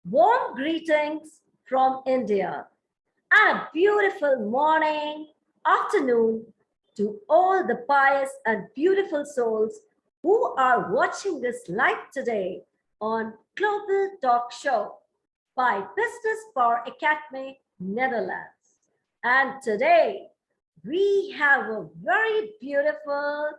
Warm greetings from India and a beautiful morning, afternoon to all the pious and beautiful souls who are watching this live today on Global Talk Show by Business Power Academy, Netherlands. And today we have a very beautiful,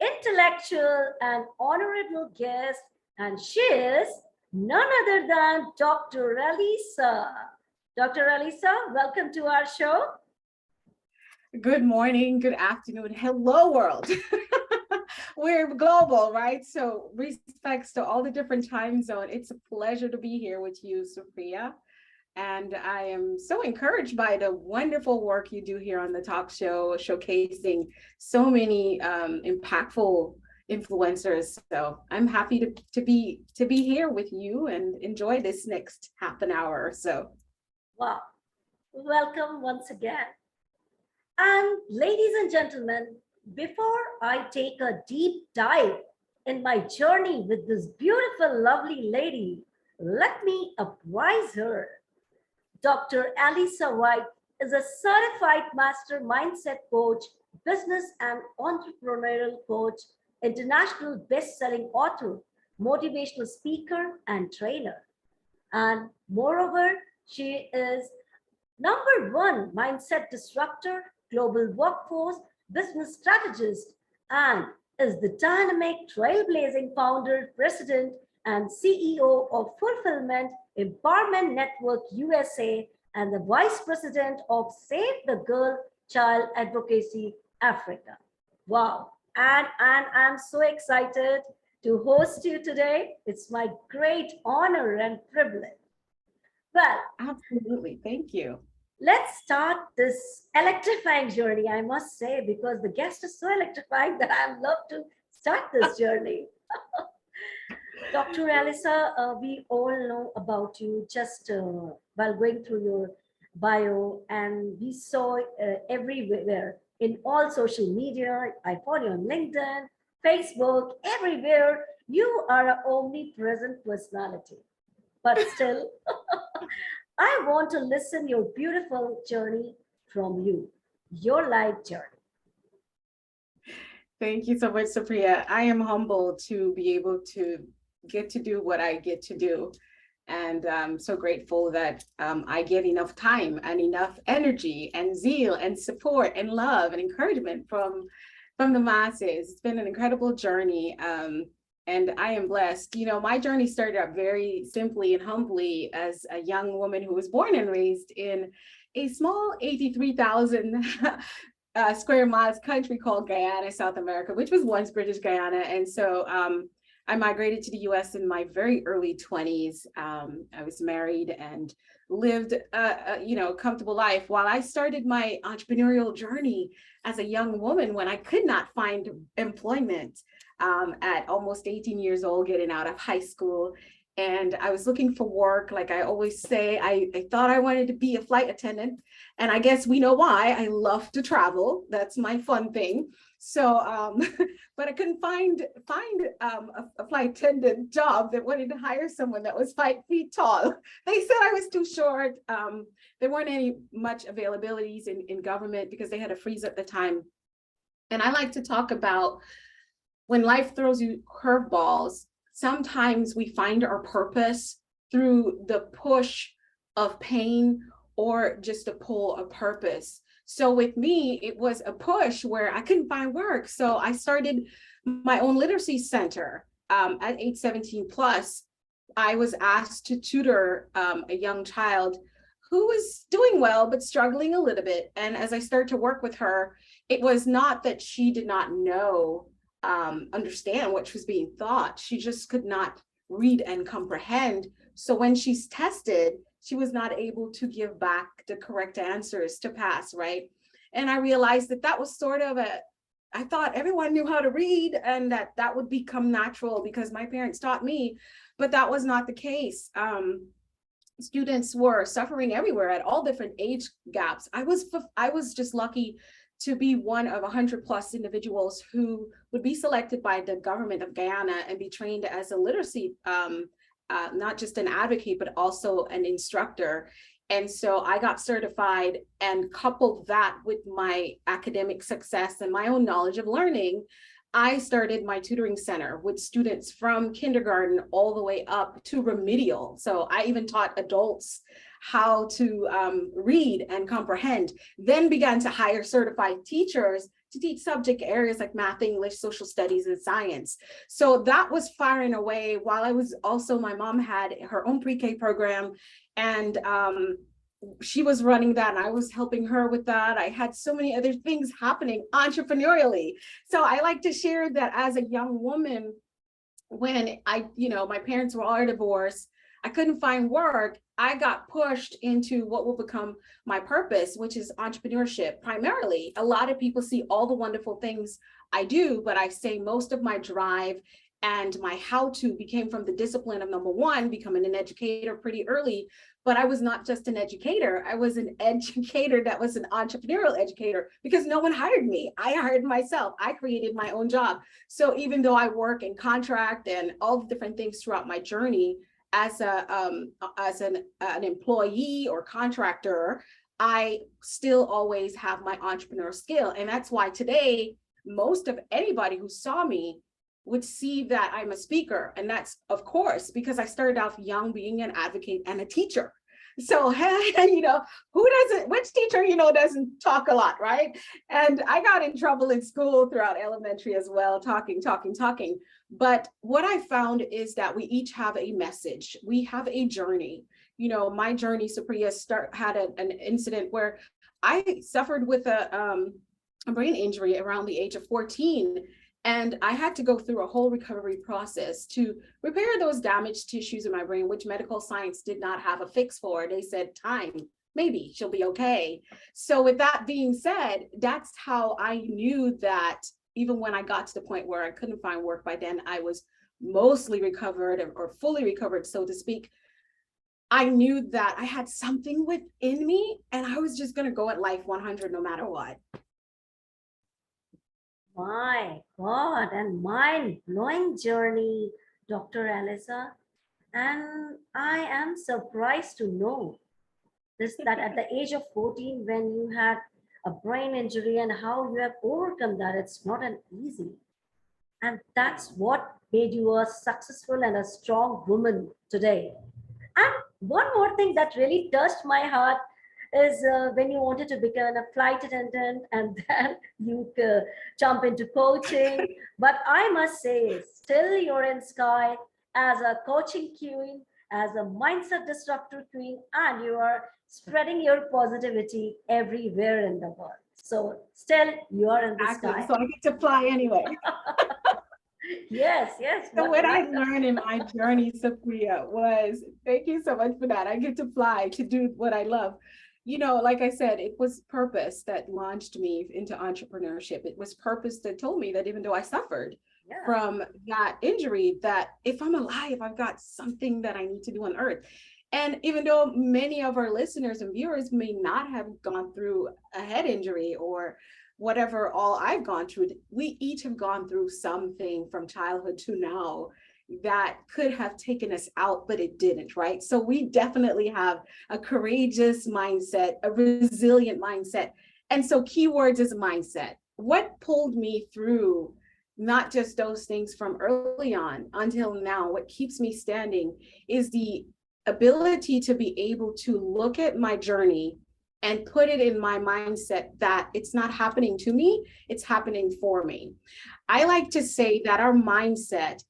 intellectual, and honorable guest, and she is none other than Dr. Alisa. Dr. Alisa, welcome to our show. Good morning, good afternoon, hello world. We're global, right? So respects to all the different time zones. It's a pleasure to be here with you, Sophia. And I am so encouraged by the wonderful work you do here on the talk show, showcasing so many impactful influencers. So I'm happy to be here with you and enjoy this next half an hour or so. Wow, welcome once again. And ladies and gentlemen, before I take a deep dive in my journey with this beautiful, lovely lady, let me apprise her. Dr. Alisa Whyte is a certified master mindset coach, business and entrepreneurial coach, international best-selling author, motivational speaker, and trainer. And moreover, she is number one mindset disruptor, global workforce, business strategist, and is the dynamic trailblazing founder, president, and CEO of Fulfillment Empowerment Network USA and the vice president of Save the Girl Child Advocacy Africa. Wow. And I'm so excited to host you today. It's my great honor and privilege. Well, Absolutely, thank you. let's start this electrifying journey, I must say, because the guest is so electrifying that I love to start this journey. Dr. Alisa, we all know about you just while going through your bio, and we saw everywhere in all social media. I follow you on LinkedIn, Facebook, everywhere. You are an omnipresent personality. But still, I want to listen your beautiful journey from you, your life journey. Thank you so much, Supriya. I am humbled to be able to get to do what I get to do. And I'm so grateful that I get enough time and enough energy and zeal and support and love and encouragement from the masses. It's been an incredible journey. And I am blessed. You know, my journey started out very simply and humbly as a young woman who was born and raised in a small 83,000 square miles country called Guyana, South America, which was once British Guyana. And so I migrated to the US in my very early 20s. I was married and lived a comfortable life while I started my entrepreneurial journey as a young woman when I could not find employment at almost 18 years old, getting out of high school. And I was looking for work. Like I always say, I thought I wanted to be a flight attendant. And I guess we know why. I love to travel. That's my fun thing. So, but I couldn't find a flight attendant job that wanted to hire someone that was 5 feet tall. They said I was too short. There weren't any much availabilities in government because they had a freeze at the time. And I like to talk about when life throws you curveballs, sometimes we find our purpose through the push of pain or just a pull of purpose. So with me, it was a push where I couldn't find work. So I started my own literacy center at age 17 plus. I was asked to tutor a young child who was doing well, but struggling a little bit. And as I started to work with her, it was not that she did not understand what was being taught. She just could not read and comprehend. So when she's tested, she was not able to give back the correct answers to pass, right? And I realized that was sort of I thought everyone knew how to read and that would become natural because my parents taught me, but that was not the case. Students were suffering everywhere at all different age gaps. I was just lucky to be one of 100 plus individuals who would be selected by the government of Guyana and be trained as a literacy not just an advocate, but also an instructor. And so I got certified and coupled that with my academic success and my own knowledge of learning. I started my tutoring center with students from kindergarten all the way up to remedial. So I even taught adults how to read and comprehend, then began to hire certified teachers to teach subject areas like math, English, social studies, and science. So that was firing away while I was also, my mom had her own pre-K program, and she was running that and I was helping her with that. I had so many other things happening entrepreneurially. So I like to share that as a young woman, when my parents were all divorced, I couldn't find work. I got pushed into what will become my purpose, which is entrepreneurship. Primarily, a lot of people see all the wonderful things I do, but I say most of my drive and my how-to became from the discipline of, number one, becoming an educator pretty early. But I was not just an educator. I was an educator that was an entrepreneurial educator, because no one hired me. I hired myself. I created my own job. So even though I work in contract and all the different things throughout my journey as an employee or contractor, I still always have my entrepreneur skill. And that's why today, most of anybody who saw me would see that I'm a speaker. And that's, of course, because I started off young being an advocate and a teacher. So, which teacher, doesn't talk a lot, right? And I got in trouble in school throughout elementary as well, talking. But what I found is that we each have a message. We have a journey. My journey, Supriya, had an incident where I suffered with a brain injury around the age of 14. And I had to go through a whole recovery process to repair those damaged tissues in my brain, which medical science did not have a fix for. They said, time, maybe she'll be okay. So with that being said, that's how I knew that even when I got to the point where I couldn't find work, by then I was mostly recovered or fully recovered, so to speak. I knew that I had something within me and I was just going to go at life 100 no matter what. My God, and mind-blowing journey, Dr. Alisa. And I am surprised to know that at the age of 14, when you had a brain injury and how you have overcome that, it's not an easy. And that's what made you a successful and a strong woman today. And one more thing that really touched my heart is when you wanted to become a flight attendant and then you jump into coaching. But I must say, still you're in sky as a coaching queen, as a mindset disruptor queen, and you are spreading your positivity everywhere in the world. So still you are in the sky. So I get to fly anyway. Yes. So what I learned in my journey, Supriya, was, thank you so much for that. I get to fly to do what I love. Like I said, it was purpose that launched me into entrepreneurship. It was purpose that told me that even though I suffered from that injury, that if I'm alive, I've got something that I need to do on earth. And even though many of our listeners and viewers may not have gone through a head injury or whatever all I've gone through, we each have gone through something from childhood to now that could have taken us out, but it didn't, right? So we definitely have a courageous mindset, a resilient mindset. And so keywords is mindset. What pulled me through, not just those things from early on until now, what keeps me standing is the ability to be able to look at my journey and put it in my mindset that it's not happening to me, it's happening for me. I like to say that our mindset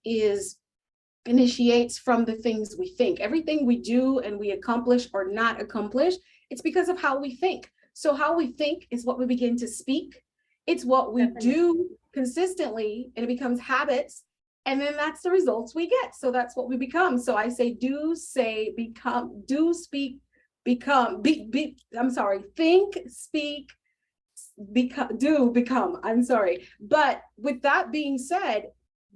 initiates from the things we think. Everything we do and we accomplish or not accomplish, it's because of how we think. So how we think is what we begin to speak. It's what we do consistently, and it becomes habits. And then that's the results we get. So that's what we become. So I say, do, say, become, do, speak, become, think, speak, become, I'm sorry. But with that being said,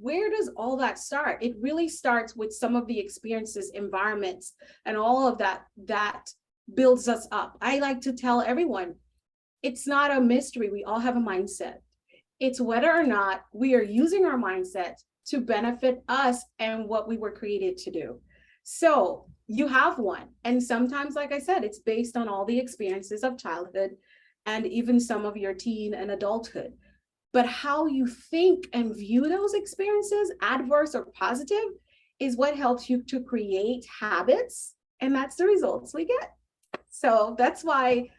where does all that start? It really starts with some of the experiences, environments, and all of that builds us up. I like to tell everyone, it's not a mystery. We all have a mindset. It's whether or not we are using our mindset to benefit us and what we were created to do. So you have one. And sometimes, like I said, it's based on all the experiences of childhood and even some of your teen and adulthood. But how you think and view those experiences, adverse or positive, is what helps you to create habits. And that's the results we get. So that's why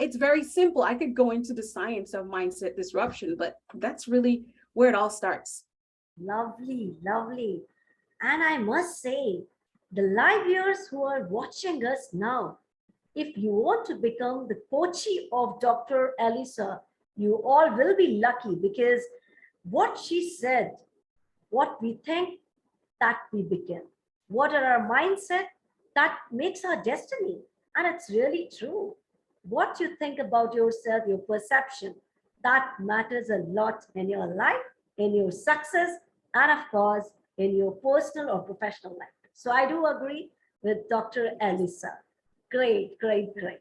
it's very simple. I could go into the science of mindset disruption, but that's really where it all starts. Lovely, lovely. And I must say, the live viewers who are watching us now, if you want to become the coachee of Dr. Alisa, you all will be lucky because what she said, what we think, that we become. What are our mindset? That makes our destiny. And it's really true. What you think about yourself, your perception, that matters a lot in your life, in your success, and of course, in your personal or professional life. So I do agree with Dr. Elisa. Great, great, great.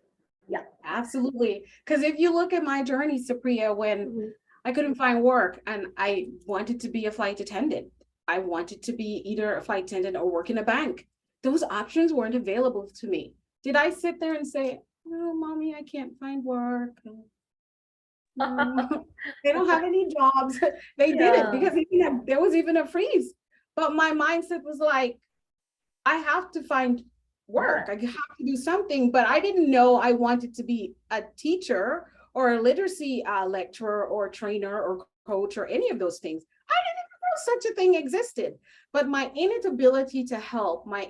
Yeah. Absolutely. Because if you look at my journey, Supriya, when Mhm. I couldn't find work and I wanted to be a flight attendant, I wanted to be either a flight attendant or work in a bank. Those options weren't available to me. Did I sit there and say, "No, mommy, I can't find work. No, they don't have any jobs." They didn't, Yeah. because there was even a freeze. But my mindset was like, I have to find Yeah. work. I have to do something. But I didn't know I wanted to be a teacher or a literacy lecturer or trainer or coach or any of those things. I didn't even know such a thing existed. But my innate ability to help, my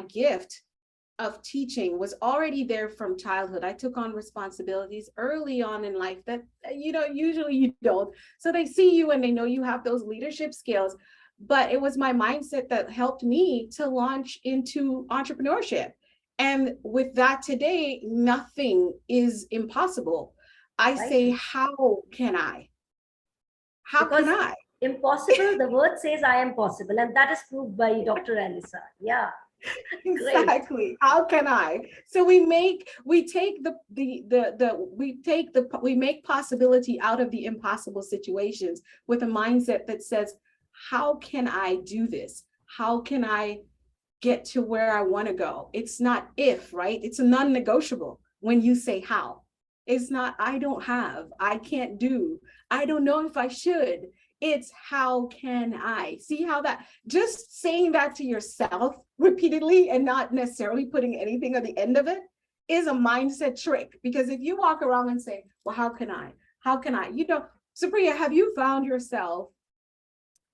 gift of teaching was already there from childhood. I took on responsibilities early on in life that, usually you don't. So they see you and they know you have those leadership skills. But it was my mindset that helped me to launch into entrepreneurship. And with that today, nothing is impossible. I Right. say, how can I? How Because can I? impossible, the word says I am possible, and that is proved by Dr. Elisa. Yeah, great. Exactly. How can I? So we take we make possibility out of the impossible situations with a mindset that says, how can I do this? How can I get to where I want to go? It's not if, right? It's a non-negotiable when you say how. It's not, I don't have, I can't do, I don't know if I should. It's how can I? See how that, just saying that to yourself repeatedly and not necessarily putting anything at the end of it is a mindset trick. Because if you walk around and say, well, how can I? How can I? Supriya, have you found yourself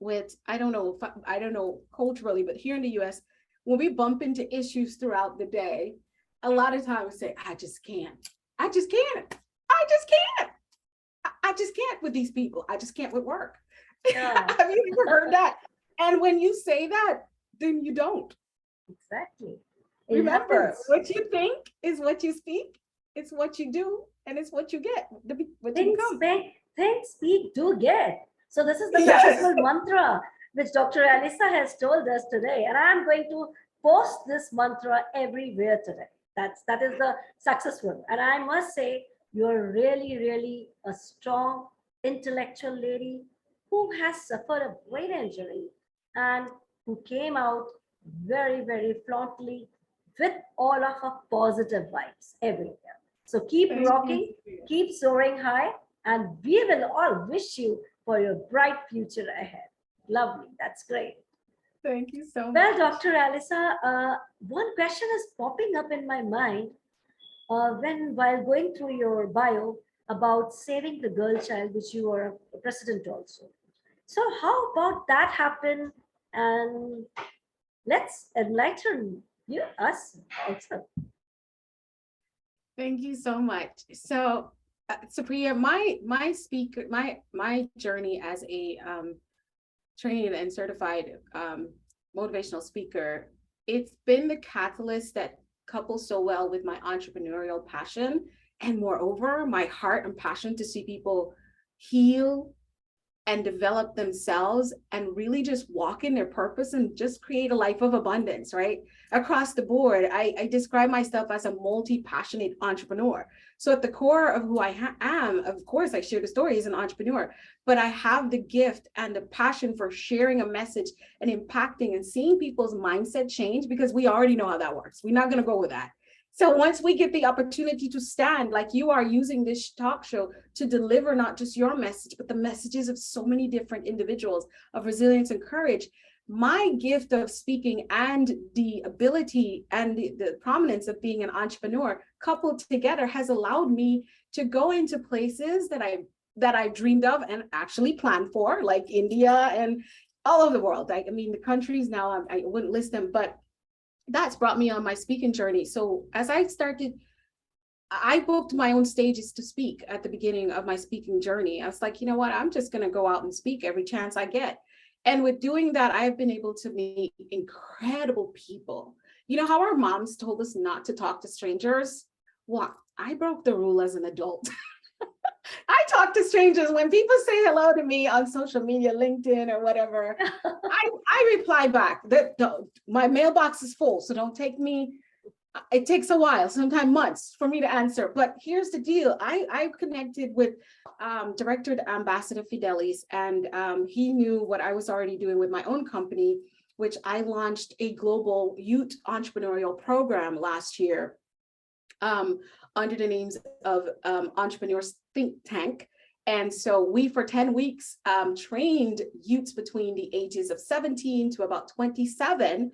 with, I don't know culturally, but here in the US, when we bump into issues throughout the day, a lot of times we say, I just can't. I just can't. I just can't. I just can't with these people. I just can't with work. Yeah, Have you ever heard that? And when you say that, then you don't. exactly. It Remember, happens. what you think is what you speak, it's what you do, and it's what you get, what you Think, become. speak, think, speak, do, get. So this is the Yes. successful mantra which Dr. Alisa has told us today, and I am going to post this mantra everywhere today. That is the successful, and I must say you're really, really a strong intellectual lady who has suffered a brain injury and who came out very, very flauntly with all of her positive vibes everywhere. So keep Thank you. rocking, keep soaring high, and we will all wish you for your bright future ahead. Lovely. That's great. Thank you so Well, much. Dr. Alisa, one question is popping up in my mind when while going through your bio about saving the girl child, which you are a president also. So how about that happen? And let's enlighten us also. Thank you so much. So, Supriya, my journey as a trained and certified motivational speaker, it's been the catalyst that couples so well with my entrepreneurial passion, and moreover, my heart and passion to see people heal, and develop themselves and really just walk in their purpose and just create a life of abundance, right? Across the board, I describe myself as a multi-passionate entrepreneur. So at the core of who I am, of course, I share the story as an entrepreneur, but I have the gift and the passion for sharing a message and impacting and seeing people's mindset change, because we already know how that works. We're not going to go with that. So once we get the opportunity to stand, like you are using this talk show to deliver not just your message, but the messages of so many different individuals of resilience and courage, my gift of speaking and the ability and the prominence of being an entrepreneur coupled together has allowed me to go into places that I dreamed of and actually planned for, like India and all over the world. I mean, the countries now, I wouldn't list them, but that's brought me on my speaking journey. So as I booked my own stages to speak at the beginning of my speaking journey. I was like, you know what, I'm just going to go out and speak every chance I get. And with doing that, I've been able to meet incredible people. You know how our moms told us not to talk to strangers? Well, I broke the rule as an adult. I talk to strangers. When people say hello to me on social media, LinkedIn or whatever, I reply back that my mailbox is full, so don't take me. It takes a while, sometimes months for me to answer. But here's the deal. I connected with Director Ambassador Fidelis, and he knew what I was already doing with my own company, which I launched a global youth entrepreneurial program last year under the names of Entrepreneurs Think Tank. And so we, for 10 weeks, trained youths between the ages of 17 to about 27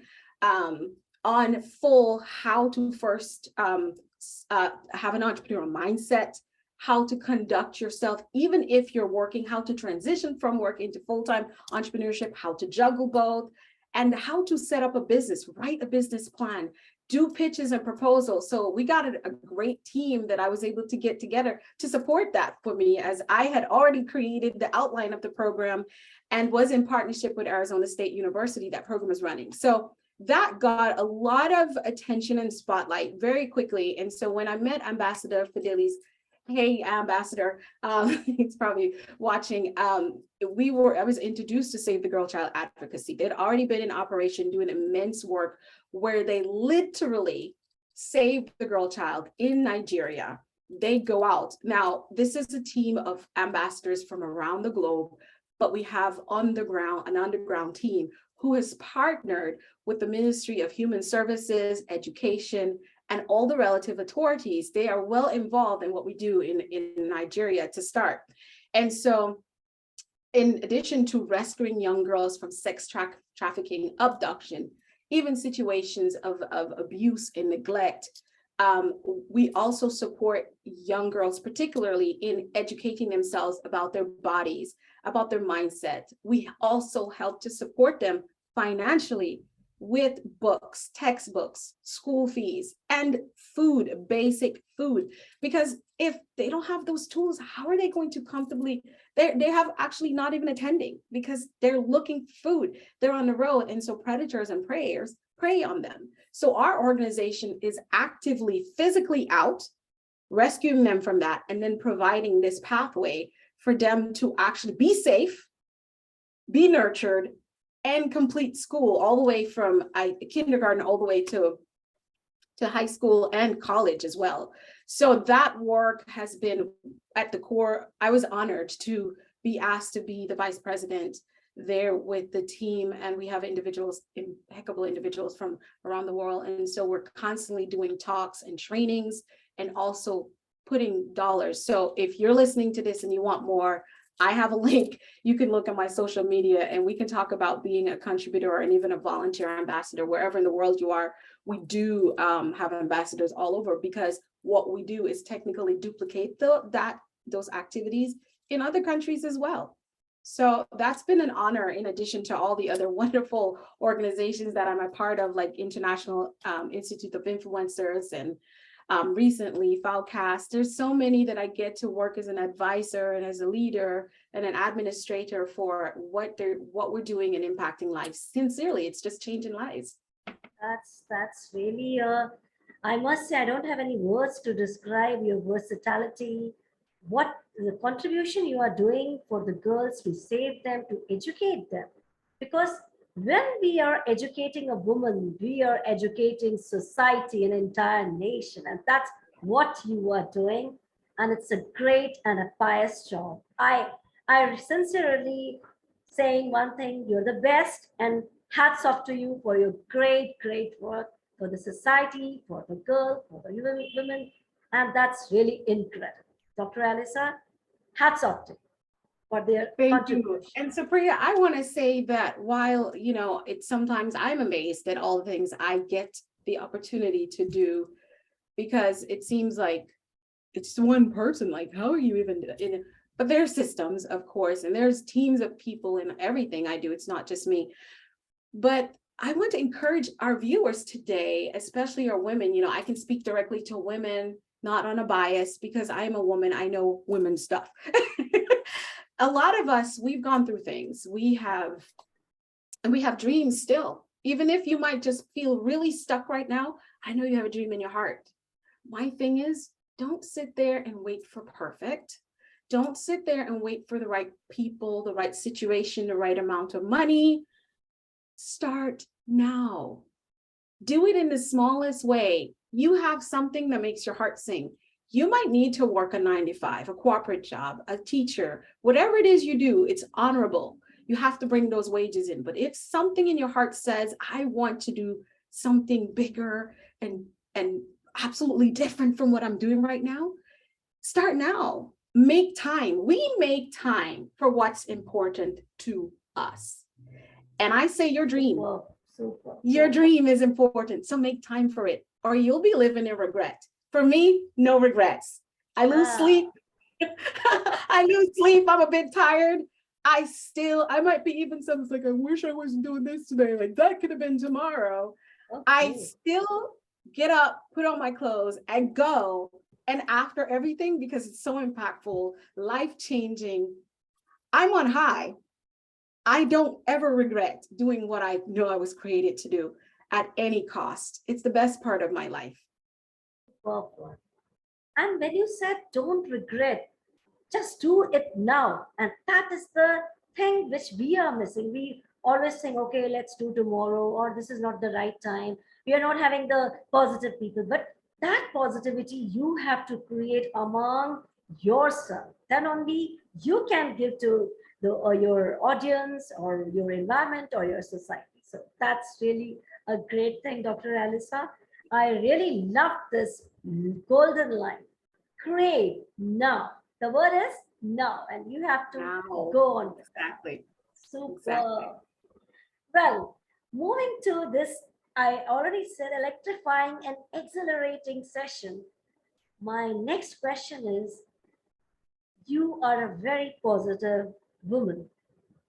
on full how to first have an entrepreneurial mindset, how to conduct yourself, even if you're working, how to transition from work into full-time entrepreneurship, how to juggle both, and how to set up a business, write a business plan, do pitches and proposals. So we got a great team that I was able to get together to support that for me, as I had already created the outline of the program and was in partnership with Arizona State University. That program is running. So that got a lot of attention and spotlight very quickly. And so when I met Ambassador Fidelis, hey, Ambassador, he's probably watching. I was introduced to Save the Girl Child Advocacy. They'd already been in operation doing immense work where they literally saved the girl child in Nigeria. They go out. Now, this is a team of ambassadors from around the globe, but we have an underground team who has partnered with the Ministry of Human Services, Education, and all the relative authorities. They are well involved in what we do in Nigeria to start. And so in addition to rescuing young girls from sex trafficking, abduction, even situations of abuse and neglect, we also support young girls, particularly in educating themselves about their bodies, about their mindset. We also help to support them financially with books, textbooks, school fees, and food, basic food. Because if they don't have those tools, how are they going to comfortably, they have actually not even attending because they're looking for food. They're on the road. And so predators and preyers prey on them. So our organization is actively physically out, rescuing them from that, and then providing this pathway for them to actually be safe, be nurtured, and complete school all the way from kindergarten all the way to high school and college as well. So that work has been at the core. I was honored to be asked to be the vice president there with the team, and we have impeccable individuals from around the world. And so we're constantly doing talks and trainings and also putting dollars. So if you're listening to this and you want more, I have a link. You can look at my social media and we can talk about being a contributor and even a volunteer ambassador wherever in the world you are. We do have ambassadors all over, because what we do is technically duplicate those activities in other countries as well. So that's been an honor, in addition to all the other wonderful organizations that I'm a part of, like International Institute of Influencers and recently Foulcast. There's so many that I get to work as an advisor and as a leader and an administrator for what we're doing and impacting lives. Sincerely, it's just changing lives. That's really I must say, I don't have any words to describe your versatility, what the contribution you are doing for the girls to save them, to educate them. Because when we are educating a woman, we are educating society, an entire nation. And that's what you are doing. And it's a great and a pious job. I sincerely saying one thing, you're the best, and hats off to you for your great, great work for the society, for the girl, for the women, and that's really incredible. Dr. Alisa, hats off to you for their Thank you. contribution. And Supriya, I want to say that while, it's sometimes I'm amazed at all the things I get the opportunity to do, because it seems like it's one person, like, how are you even in it? But there's systems, of course, and there's teams of people in everything I do. It's not just me. But I want to encourage our viewers today, especially our women. I can speak directly to women, not on a bias, because I'm a woman. I know women's stuff. A lot of us, we've gone through things. We have dreams still. Even if you might just feel really stuck right now, I know you have a dream in your heart. My thing is, don't sit there and wait for perfect. Don't sit there and wait for the right people, the right situation, the right amount of money. Start now. Do it in the smallest way. You have something that makes your heart sing. You might need to work a 9 to 5, a corporate job, a teacher, whatever it is you do, it's honorable. You have to bring those wages in. But if something in your heart says, I want to do something bigger and absolutely different from what I'm doing right now, start now. Make time. We make time for what's important to us. And I say your dream. Your dream is important. So make time for it, or you'll be living in regret. For me, no regrets. I lose sleep. I lose sleep. I'm a bit tired. I might be even something's like, I wish I wasn't doing this today. Like that could have been tomorrow. Okay. I still get up, put on my clothes and go. And after everything, because it's so impactful, life-changing, I'm on high. I don't ever regret doing what I know I was created to do at any cost. It's the best part of my life. Well, and when you said don't regret, just do it now. And that is the thing which we are missing. We always think, okay, let's do tomorrow, or this is not the right time. We are not having the positive people, but that positivity you have to create among yourself. Then only you can give to your audience or your environment or your society. So that's really a great thing, Dr. Alisa. I really love this golden line. Create now. The word is now, and you have to go on. Exactly. Super. Exactly. Well, moving to this, I already said electrifying and exhilarating session. My next question is, you are a very positive woman,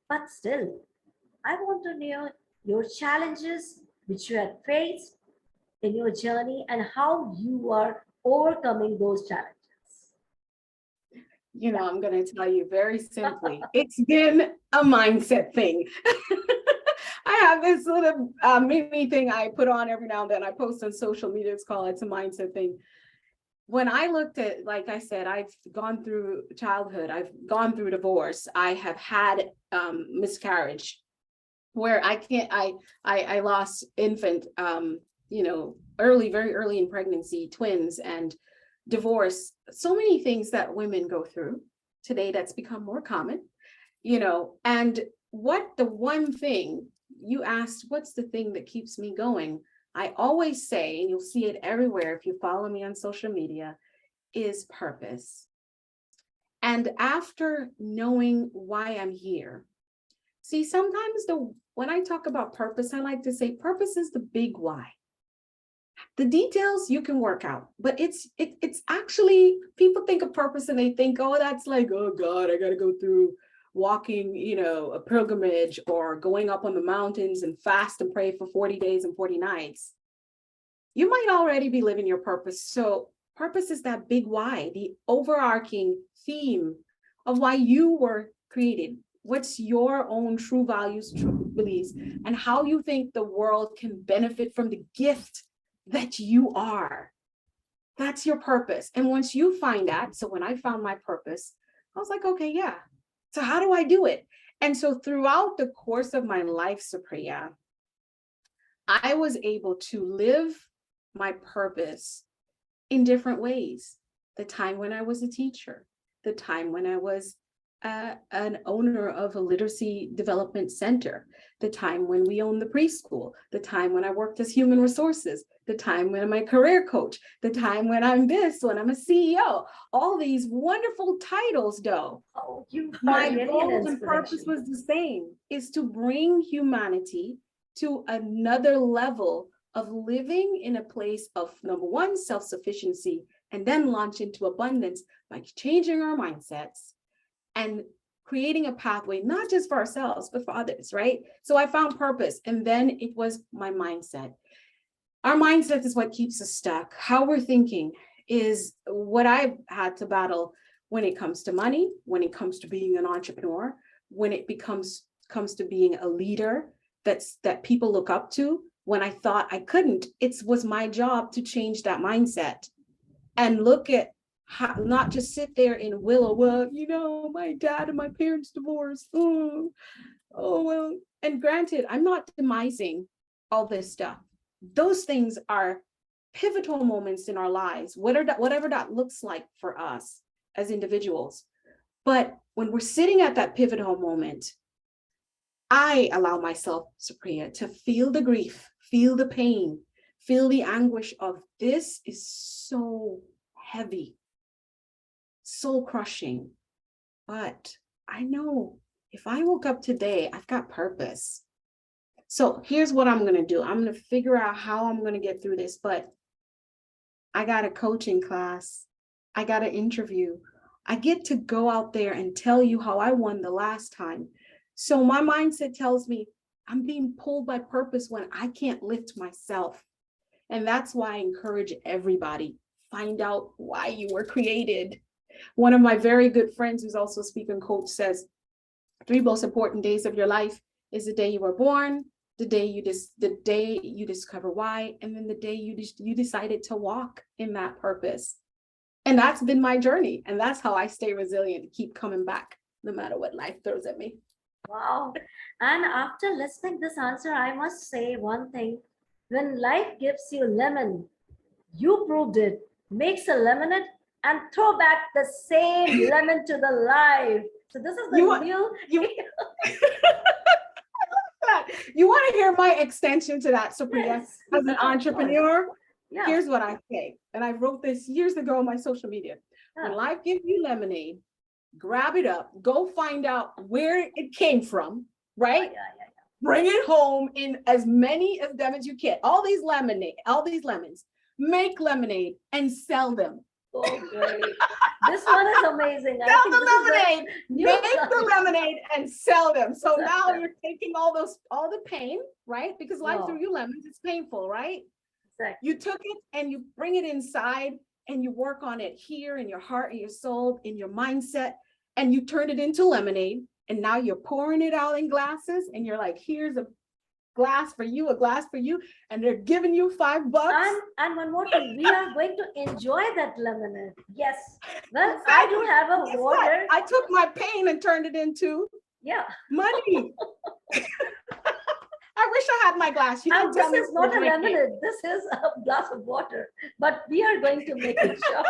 but still, I want to know your challenges which you have faced in your journey and how you are overcoming those challenges. I'm going to tell you very simply, it's been a mindset thing. I have this little mini thing I put on every now and then. I post on social media. It's a mindset thing. When I looked at, like I said, I've gone through childhood. I've gone through divorce. I have had miscarriage where I lost infant, very early in pregnancy, twins, and divorce. So many things that women go through today that's become more common, and the one thing you asked, what's the thing that keeps me going? I always say, and you'll see it everywhere if you follow me on social media, is purpose. And after knowing why I'm here, see, sometimes when I talk about purpose, I like to say purpose is the big why. The details you can work out, but it's actually, people think of purpose and they think, oh, that's like, oh God, I got to go through walking, a pilgrimage or going up on the mountains and fast and pray for 40 days and 40 nights. You might already be living your purpose. So purpose is that big why, the overarching theme of why you were created. What's your own true values, true beliefs, and how you think the world can benefit from the gift that you are. That's your purpose. And once you find that, so when I found my purpose, I was like, okay, yeah. So how do I do it? And so throughout the course of my life, Supriya, I was able to live my purpose in different ways. The time when I was a teacher, the time when I was an owner of a literacy development center, the time when we owned the preschool, the time when I worked as human resources, the time when I'm a career coach, the time when I'm this, when I'm a CEO, all these wonderful titles, though. Oh, you are My really an goals and purpose inspiration. was the same, is to bring humanity to another level of living in a place of, number one, self-sufficiency, and then launch into abundance by changing our mindsets and creating a pathway, not just for ourselves, but for others, right? So I found purpose, and then it was my mindset. Our mindset is what keeps us stuck. How we're thinking is what I've had to battle when it comes to money, when it comes to being an entrepreneur, when it comes to being a leader that people look up to. When I thought I couldn't, it was my job to change that mindset and look at how, not just sit there in willow, well, my dad and my parents divorced. Oh, well, and granted, I'm not demising all this stuff. Those things are pivotal moments in our lives, whatever that looks like for us as individuals. But when we're sitting at that pivotal moment, I allow myself, Supriya, to feel the grief, feel the pain, feel the anguish of this is so heavy, soul crushing. But I know if I woke up today, I've got purpose. So here's what I'm going to do. I'm going to figure out how I'm going to get through this, but I got a coaching class. I got an interview. I get to go out there and tell you how I won the last time. So my mindset tells me I'm being pulled by purpose when I can't lift myself. And that's why I encourage everybody, find out why you were created. One of my very good friends, who's also a speaking coach, says, 3 most important days of your life is the day you were born, the day you discover why, and then the day you decided to walk in that purpose. And that's been my journey. And that's how I stay resilient, keep coming back, no matter what life throws at me. Wow. And after listening this answer, I must say one thing. When life gives you lemon, you proved it. Makes a lemonade and throw back the same lemon to the life. So this is the You new. you you want to hear my extension to that, Supriya? Yes. As an Of course. entrepreneur, Yeah. here's what I say. And I wrote this years ago on my social media. When Yeah. life gives you lemonade, grab it up, go find out where it came from, right? Yeah. Bring it home in as many of them as you can. All these lemons, make lemonade and sell them. Oh, great. This one is amazing. I Sell think the this is the lemonade, new make the concept. lemonade and sell them. So Sell now them. you're taking all the pain, right? Because life Wow. threw you lemons, it's painful, right? Exactly. You took it and you bring it inside and you work on it here in your heart and your soul, in your mindset, and you turn it into lemonade. And now you're pouring it out in glasses and you're like, here's a glass for you, a glass for you, and they're giving you $5. And one more thing, we are going to enjoy that lemonade. Yes. Well, I do Exactly. have a Guess what? water. I took my pain and turned it into Yeah. money. I wish I had my glass. You And didn't tell this me is what not to a drink. lemonade. This is a glass of water. But we are going to make it sure.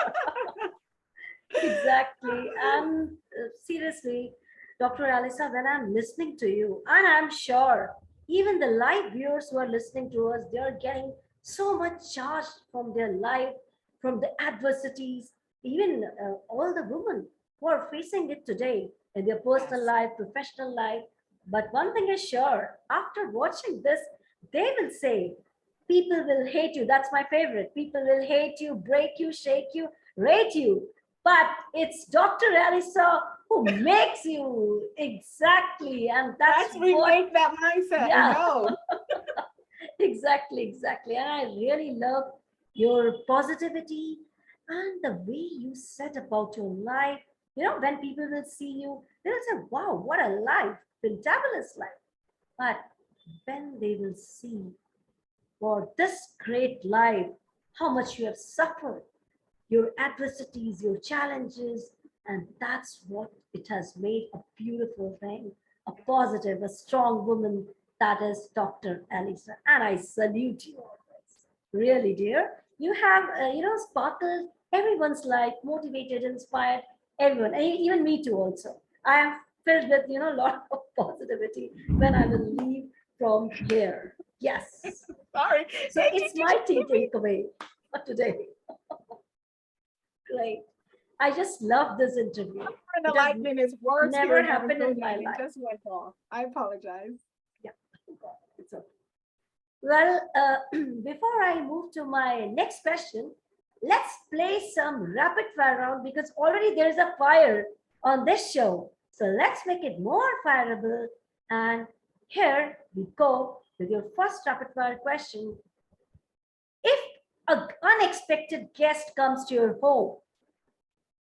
Exactly. And seriously, Dr. Alisa, when I'm listening to you, and I'm sure even the live viewers who are listening to us, they're getting so much charge from their life, from the adversities, even all the women who are facing it today in their personal Yes. life, professional life. But one thing is sure, after watching this, they will say, people will hate you. That's my favorite. People will hate you, break you, shake you, rate you, but it's Dr. Alisa who makes you exactly, and that's Let's what, remake that mindset and yeah, go. exactly. And I really love your positivity and the way you said about your life. You know, when people will see you, they'll say, wow, what a life, fantabulous life. But when they will see for this great life, how much you have suffered, your adversities, your challenges, and that's what it has made a beautiful thing, a positive, a strong woman. That is Dr. Alisa, and I salute you always. Really, dear, you have sparkled everyone's life, motivated, inspired everyone, even me too. Also, I am filled with a lot of positivity when I will leave from here. Yes. Sorry. So it's my tea takeaway for today. Great. I just love this interview. The It has lightning is worse here, never and I was happened in doing my it, it life. just went off. I apologize. Yeah. It's okay. Well, before I move to my next question, let's play some rapid fire round because already there's a fire on this show. So let's make it more fireable. And here we go with your first rapid fire question. If an unexpected guest comes to your home,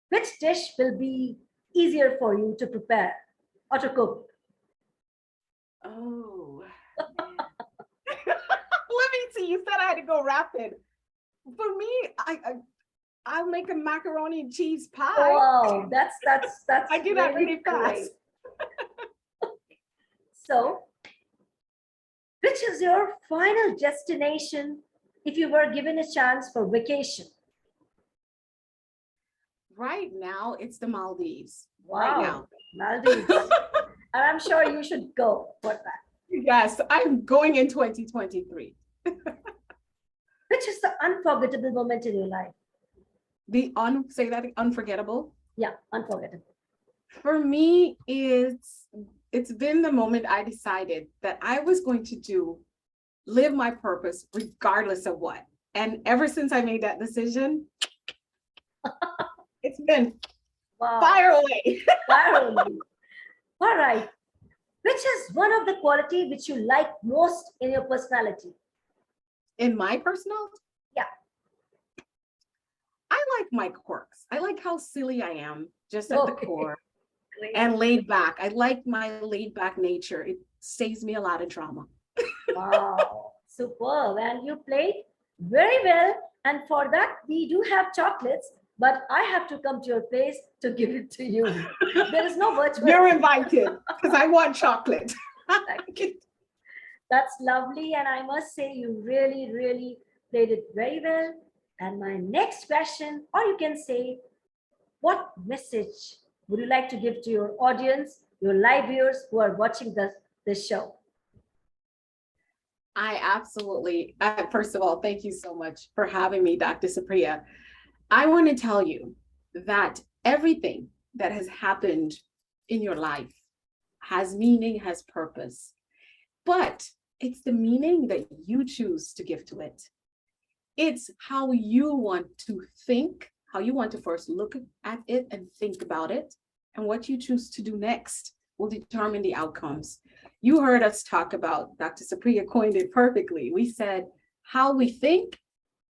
which dish will be easier for you to prepare or to cook? Oh, let me see. You said I had to go rapid. For me, I'll make a macaroni and cheese pie. Wow, that's I do that really fast. great. So, which is your final destination if you were given a chance for vacation? Right now, it's the Maldives. Wow, Right now. Maldives. And I'm sure you should go for that. Yes, I'm going in 2023. Which is the unforgettable moment in your life? Say that, unforgettable. Yeah, unforgettable. For me, it's been the moment I decided that I was going to live my purpose regardless of what. And ever since I made that decision, it's been fire away. Fire away. All right. Which is one of the quality which you like most in your personality? In my personal? Yeah. I like my quirks. I like how silly I am, just at the core. Great. And laid back. I like my laid back nature. It saves me a lot of drama. Wow, superb. And you played very well. And for that, we do have chocolates, but I have to come to your place to give it to you. There is no virtual. You're invited because I want chocolate. That's lovely. And I must say, you really, really played it very well. And my next question, or you can say, what message would you like to give to your audience, your live viewers who are watching this show? I absolutely, first of all, thank you so much for having me, Dr. Supriya. I want to tell you that everything that has happened in your life has meaning, has purpose, but it's the meaning that you choose to give to it. It's how you want to think, how you want to first look at it and think about it, and what you choose to do next will determine the outcomes. You heard us talk about, Dr. Supriya coined it perfectly. We said, how we think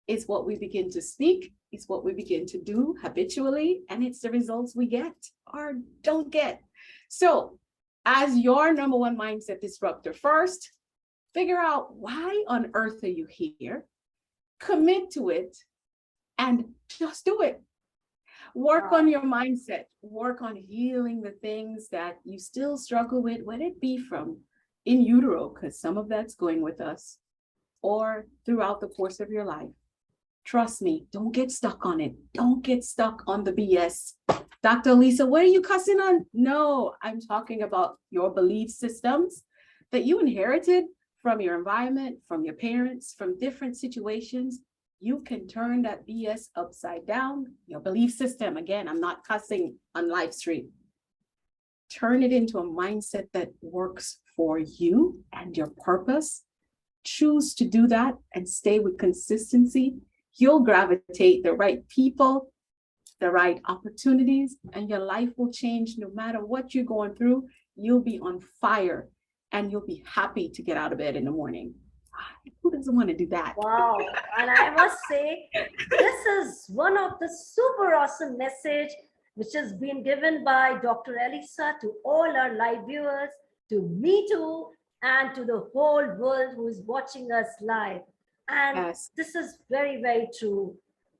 is what we begin to speak, is what we begin to do habitually, and it's the results we get or don't get. So as your number one mindset disruptor, first, figure out why on earth are you here, commit to it, and just do it. Work on your mindset, work on healing the things that you still struggle with, whether it be from in utero, because some of that's going with us, or throughout the course of your life. Trust me, don't get stuck on it. Don't get stuck on the BS. Dr. Alisa, what are you cussing on? No, I'm talking about your belief systems that you inherited from your environment, from your parents, from different situations. You can turn that BS upside down. Your belief system, again, I'm not cussing on live stream. Turn it into a mindset that works for you and your purpose. Choose to do that and stay with consistency. You'll gravitate the right people, the right opportunities, and your life will change no matter what you're going through. You'll be on fire and you'll be happy to get out of bed in the morning. Who doesn't want to do that? Wow. And I must say, this is one of the super awesome message which has been given by Dr. Alisa to all our live viewers, to me too, and to the whole world who is watching us live. And Yes. this is very, very true.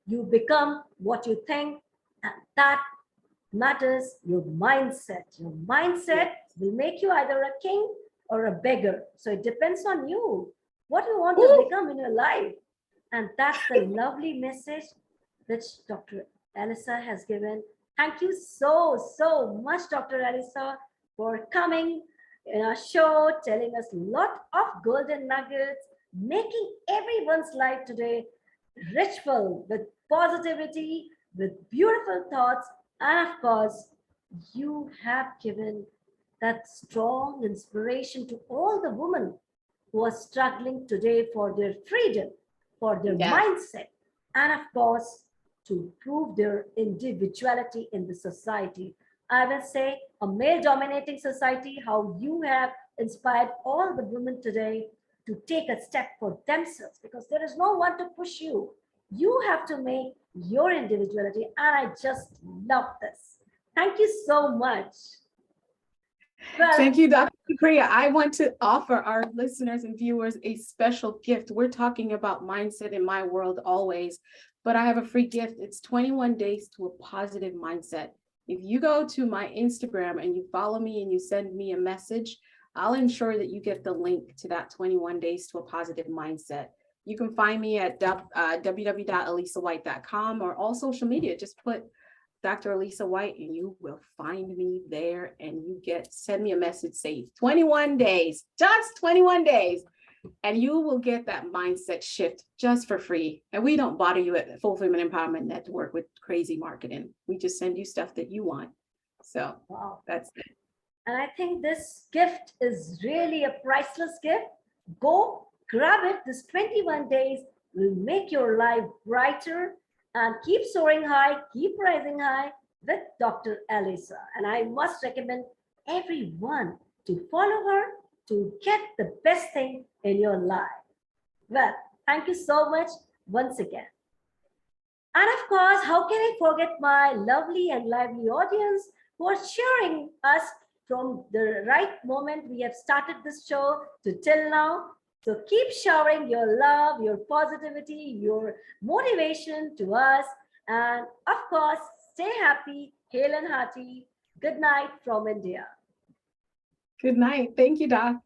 You become what you think, and that matters. Your mindset. Your mindset will make you either a king or a beggar. So it depends on you, what you want to become in your life. And that's the lovely message which Dr. Alisa has given. Thank you so much, Dr. Alisa, for coming in our show, telling us a lot of golden nuggets, making everyone's life today richful with positivity, with beautiful thoughts, and of course, you have given that strong inspiration to all the women who are struggling today for their freedom, for their Yes. mindset, and of course, to prove their individuality in the society. I will say a male dominating society, how you have inspired all the women today to take a step for themselves, because there is no one to push you. You have to make your individuality. And I just love this. Thank you so much. Well, Thank you, Dr. Priya. I want to offer our listeners and viewers a special gift. We're talking about mindset in my world always, but I have a free gift. It's 21 days to a positive mindset. If you go to my Instagram and you follow me and you send me a message, I'll ensure that you get the link to that 21 days to a positive mindset. You can find me at www.alisawhyte.com or all social media. Just put Dr. Alisa Whyte, and you will find me there, and you send me a message, say 21 days, just 21 days, and you will get that mindset shift just for free. And we don't bother you at Full Women Empowerment Network with crazy marketing. We just send you stuff that you want. So wow. That's it. And I think this gift is really a priceless gift. Go grab it. This 21 days will make your life brighter, and keep soaring high, keep rising high with Dr. Alisa. And I must recommend everyone to follow her to get the best thing in your life. Well, thank you so much once again. And of course, how can I forget my lovely and lively audience who are cheering us from the right moment we have started this show to till now. So keep showering your love, your positivity, your motivation to us. And of course, stay happy, hale and hearty. Good night from India. Good night. Thank you, Doc.